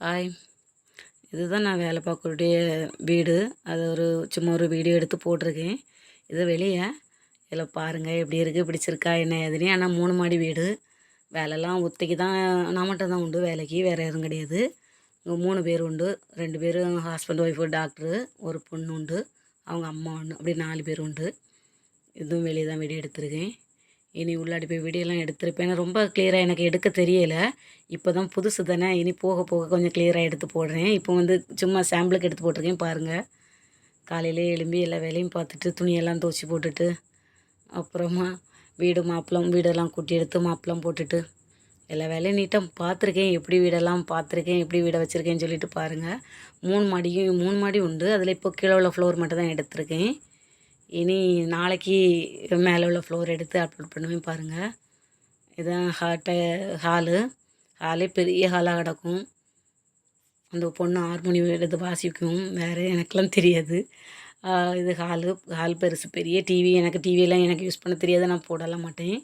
Hi. இதுதான் நான் வேலை பார்க்கக்கூடிய வீடு. அது சும்மா ஒரு வீடியோ எடுத்து போட்டிருக்கேன். இது வெளியே. இதில் பாருங்கள் எப்படி இருக்குது, பிடிச்சிருக்கா என்ன ஏதுன்னு. ஆனால் 3 மாடி வீடு. வேலைலாம் ஒத்தைக்கு தான். நான் மட்டும் தான் உண்டு வேலைக்கு, வேறு யாரும் கிடையாது. இங்கே 3 பேர் உண்டு. 2 பேரும் ஹஸ்பண்ட் ஒய்ஃபு டாக்டரு, ஒரு பொண்ணு உண்டு, அவங்க அம்மா ஒன்று, அப்படி 4 பேர் உண்டு. இதுவும் வெளியே தான் வீடியோ எடுத்திருக்கேன். இனி உள்ளாடி போய் வீடியோலாம் எடுத்திருப்பேன். ஏன்னா ரொம்ப கிளியராக எனக்கு எடுக்க தெரியலை. இப்போ தான் புதுசு தானே, இனி போக போக கொஞ்சம் கிளியராக எடுத்து போடுறேன். இப்போ சும்மா சாம்பிளுக்கு எடுத்து போட்டிருக்கேன் பாருங்கள். காலையிலே எழும்பி எல்லா வேலையும் பார்த்துட்டு துணியெல்லாம் துவச்சி போட்டுட்டு, அப்புறமா வீடெல்லாம் கூட்டி எடுத்து மாப்பெலாம் போட்டுட்டு எல்லா வேலையும் நீட்டாக பார்த்துருக்கேன். எப்படி வீடெல்லாம் பார்த்துருக்கேன், எப்படி வீடை வச்சுருக்கேன்னு சொல்லிட்டு பாருங்கள். 3 மாடி உண்டு. அதில் இப்போ கீழே உள்ள ஃப்ளோர் மட்டும் தான் எடுத்திருக்கேன். இனி நாளைக்கு மேலே உள்ள ஃப்ளோர் எடுத்து அப்லோட் பண்ணுவேன் பாருங்கள். இதுதான் ஹாலே பெரிய ஹாலாக கிடக்கும். அந்த பொண்ணு ஹார்மோனியம் எடுத்து வாசிக்கும், வேறு எனக்கெலாம் தெரியாது. இது ஹால் பெருசு, பெரிய டிவி. டிவியெல்லாம் எனக்கு யூஸ் பண்ண தெரியாது, நான் போடலாம் மாட்டேன்.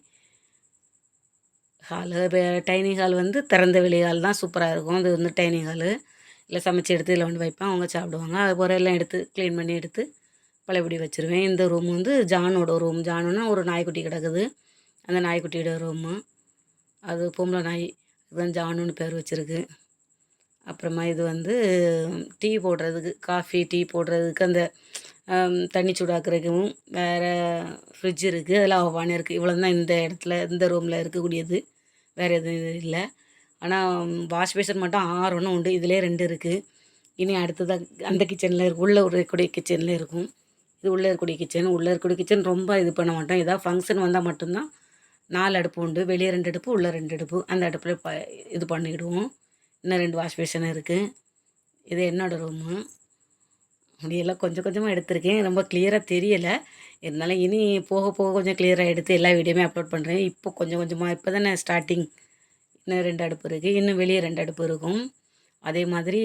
டைனிங் ஹால் திறந்த வெளி ஹால் தான், சூப்பராக இருக்கும். அது டைனிங் ஹாலு. இல்லை சமைச்சு எடுத்து இதில் வைப்பேன், அவங்க சாப்பிடுவாங்க. அது போகிற எல்லாம் எடுத்து க்ளீன் பண்ணி எடுத்து பழையபடி வச்சுருவேன். இந்த ரூம் ஜானோட ரூம். ஜானுன்னா ஒரு நாய்க்குட்டி கிடக்குது, அந்த நாய்க்குட்டியோட ரூமு. அது பொம்பளை நாய், இதுதான் ஜானுன்னு பேர் வச்சுருக்கு. அப்புறமா இது டீ போடுறதுக்கு, காஃபி டீ போடுறதுக்கு, அந்த தண்ணி சூடாக்குறதுக்கும் வேறு ஃப்ரிட்ஜ் இருக்குது. அதில் அவானே இருக்குது. இவ்வளோ தான் இந்த ரூமில் இருக்கக்கூடியது, வேறு எதுவும் இல்லை. ஆனால் வாஷ் பேஷன் மட்டும் 6 உண்டு. இதிலே 2 இருக்குது. இனி அடுத்ததாக அந்த கிச்சனில் உள்ளே இருக்கக்கூடிய கிச்சனில் இருக்கும். இது உள்ளே இருக்கக்கூடிய கிச்சன். உள்ளே இருக்கக்கூடிய கிச்சன் ரொம்ப இது பண்ண மாட்டோம். ஏதாவது ஃபங்க்ஷன் வந்தால் மட்டும்தான் 4 அடுப்பு உண்டு. வெளியே 2 அடுப்பு, உள்ளே 2 அடுப்பு. அந்த அடுப்பில் இது பண்ணிவிடுவோம். இன்னும் 2 வாஷ் பேஷன் இருக்குது. இது என்னோடய ரூமு. அப்படியெல்லாம் கொஞ்சம் கொஞ்சமாக எடுத்திருக்கேன், ரொம்ப கிளியராக தெரியலை. இருந்தாலும் இனி போக போக கொஞ்சம் கிளியராக எடுத்து எல்லா வீடியோமே அப்லோட் பண்ணுறேன். இப்போ கொஞ்சம் கொஞ்சமாக, இப்போ தானே ஸ்டார்டிங். இன்னும் 2 அடுப்பு இருக்குது. இன்னும் வெளியே 2 அடுப்பு இருக்கும். அதே மாதிரி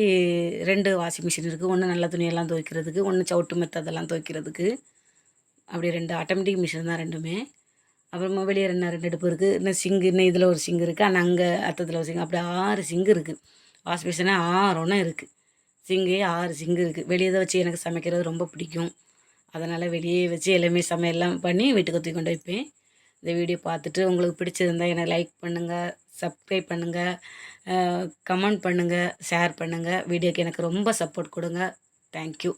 2 வாஷிங் மிஷின் இருக்குது. ஒன்று நல்ல துணியெல்லாம் துவைக்கிறதுக்கு, ஒன்று சவுட்டு மெத்ததெல்லாம் துவைக்கிறதுக்கு. அப்படி 2 ஆட்டோமேட்டிக் மிஷின் தான் 2மே. அப்புறமா வெளியே 2 அடுப்பு இருக்குது. இன்னும் சிங்கு, இன்னும் இதில் ஒரு சிங்கு இருக்குது. ஆனால் அங்கே அத்தத்தில் ஒரு சிங்கு, அப்படி 6 சிங்கு இருக்குது. வாஷ் மிஷினே 6 இருக்குது. சிங்கே 6 சிங்கு இருக்குது. வெளியே தான் வச்சு எனக்கு சமைக்கிறது ரொம்ப பிடிக்கும். அதனால் வெளியே வச்சு எல்லாமே சமையல்லாம் பண்ணி வீட்டுக்கு தூக்கி கொண்டு வைப்பேன். இந்த வீடியோ பார்த்துட்டு உங்களுக்கு பிடிச்சிருந்தால் என்னை லைக் பண்ணுங்கள், சப்ஸ்கிரைப் பண்ணுங்கள், கமெண்ட் பண்ணுங்கள், ஷேர் பண்ணுங்கள். வீடியோக்கு எனக்கு ரொம்ப சப்போர்ட் கொடுங்க. தேங்க்யூ.